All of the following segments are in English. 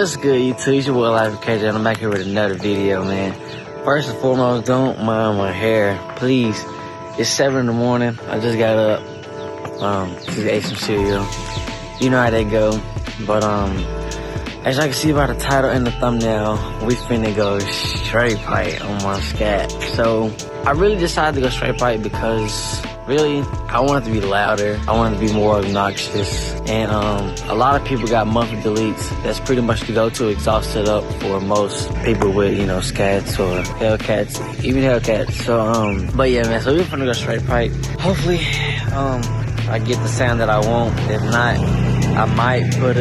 What's good, YouTube? It's your boy Life KJ, and I'm back here with another video, man. First and foremost, don't mind my hair, please. It's 7 in the morning. I just got up. Just ate some cereal. You know how they go. But as y'all can see by the title and the thumbnail, we finna go straight pipe on my scat. So I really decided to go straight pipe because really, I want it to be louder. I want it to be more obnoxious. And a lot of people got monthly deletes. That's pretty much the go-to exhaust setup for most people with, you know, scats or Hellcats, even Hellcats. So, but yeah, man, so we're gonna go straight pipe. Hopefully, I get the sound that I want. If not, I might put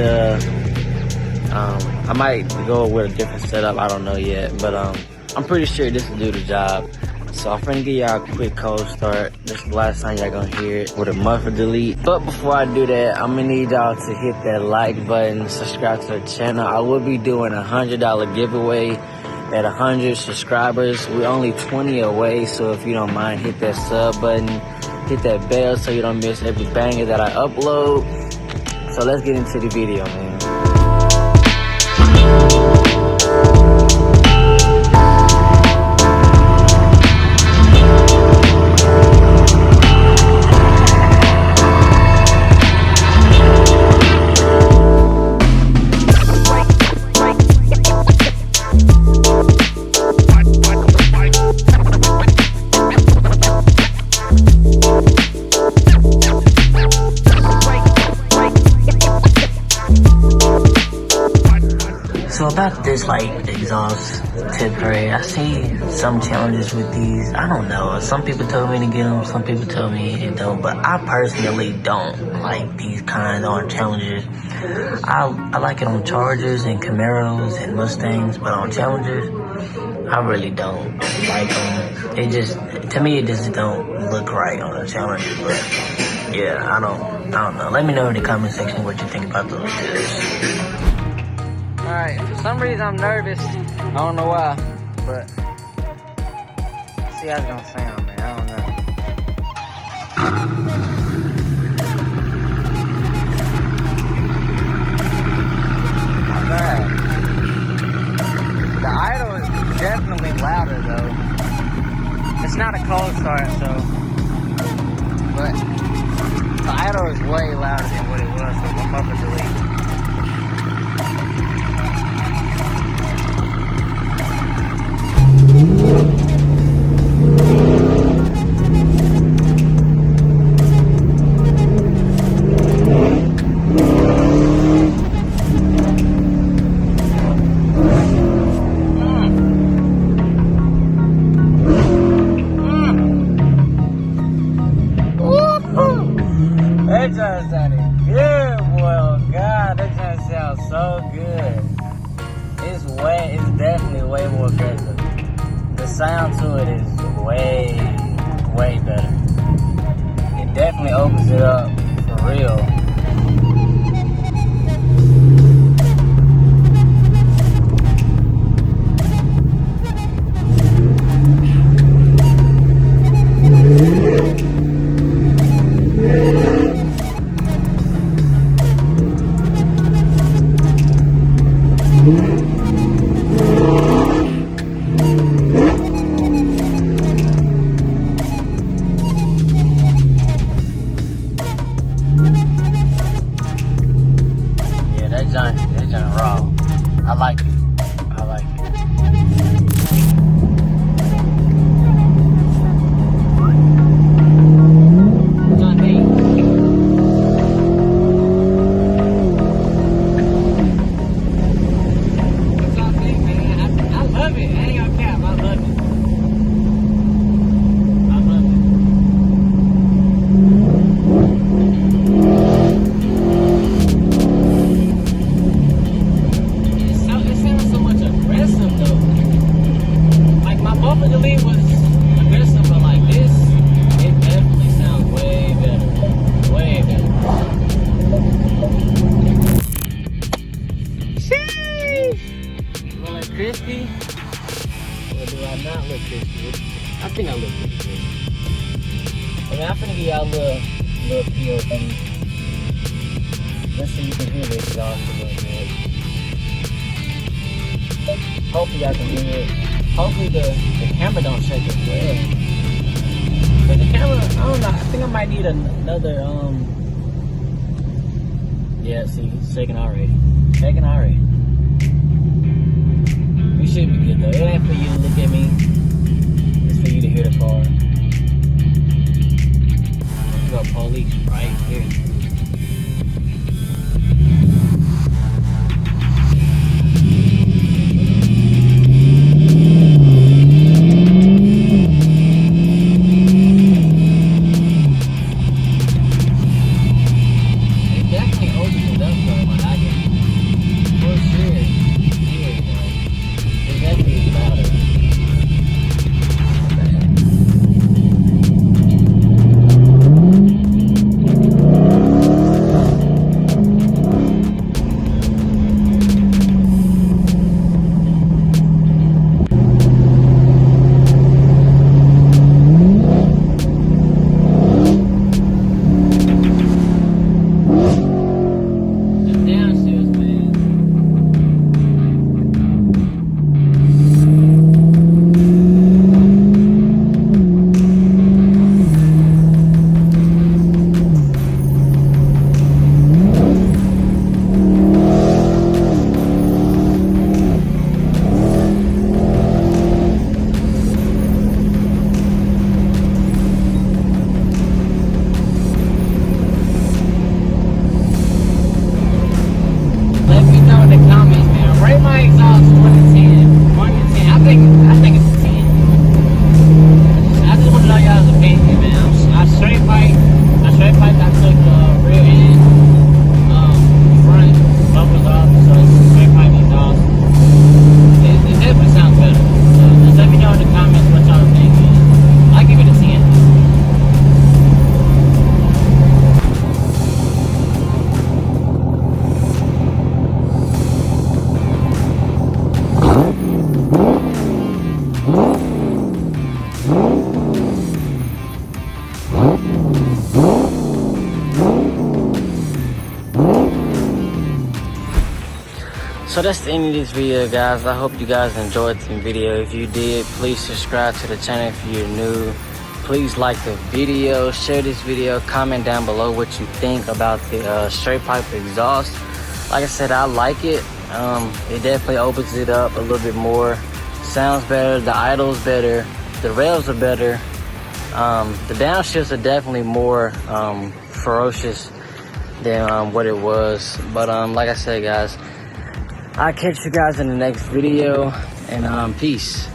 I might go with a different setup. I don't know yet, but I'm pretty sure this will do the job. So I'm finna give y'all a quick cold start. This is the last time y'all gonna hear it with a muffler delete. But before I do that, I'm gonna need y'all to hit that like button, subscribe to the channel. I will be doing a $100 giveaway at 100 subscribers. We're only 20 away, so if you don't mind, hit that sub button, hit that bell so you don't miss every banger that I upload. So let's get into the video, man. So about this exhaust tip tray, I see some challenges with these. I don't know. Some people told me to get them. Some people told me it don't. But I personally don't like these kinds on Challengers. I like it on Chargers and Camaros and Mustangs, but on Challengers, I really don't like them. To me, it just don't look right on a Challenger. But yeah, I don't know. Let me know in the comment section what you think about those tips. Alright, for some reason I'm nervous. I don't know why, but see how it's gonna sound, man. I don't know. Not bad. The idle is definitely louder though. It's not a cold start, so, but the idle is way louder than what it was with my muffler delete. That just sounded good, boy. Oh God, that just sounds so good. It's definitely way more aggressive. The sound to it is way better. It definitely opens it up for real. That joint raw. I like it. I like it. Not me. What's up, big man? I love it. I ain't gonna cap. I love it. I love it. Crispy? Or do I not look crispy? I think I look pretty crispy. Okay, I'm finna give y'all a little POV. Let's see if you can hear the exhaust a little bit. Hopefully y'all can hear it. Hopefully the camera don't shake as well. But the camera, I don't know, I think I might need another, yeah, see, it's shaking already. Shaking already. We should be good though. It ain't for you to look at me. It's for you to hear the car. We got police right here. So that's the end of this video, guys. I hope you guys enjoyed the video. If you did, please subscribe to the channel if you're new. Please like the video, share this video, comment down below what you think about the straight pipe exhaust. Like I said, I like it. It definitely opens it up a little bit more. Sounds better, the idle's better, the rails are better. The downshifts are definitely more ferocious than what it was. But like I said, guys, I'll catch you guys in the next video, and peace.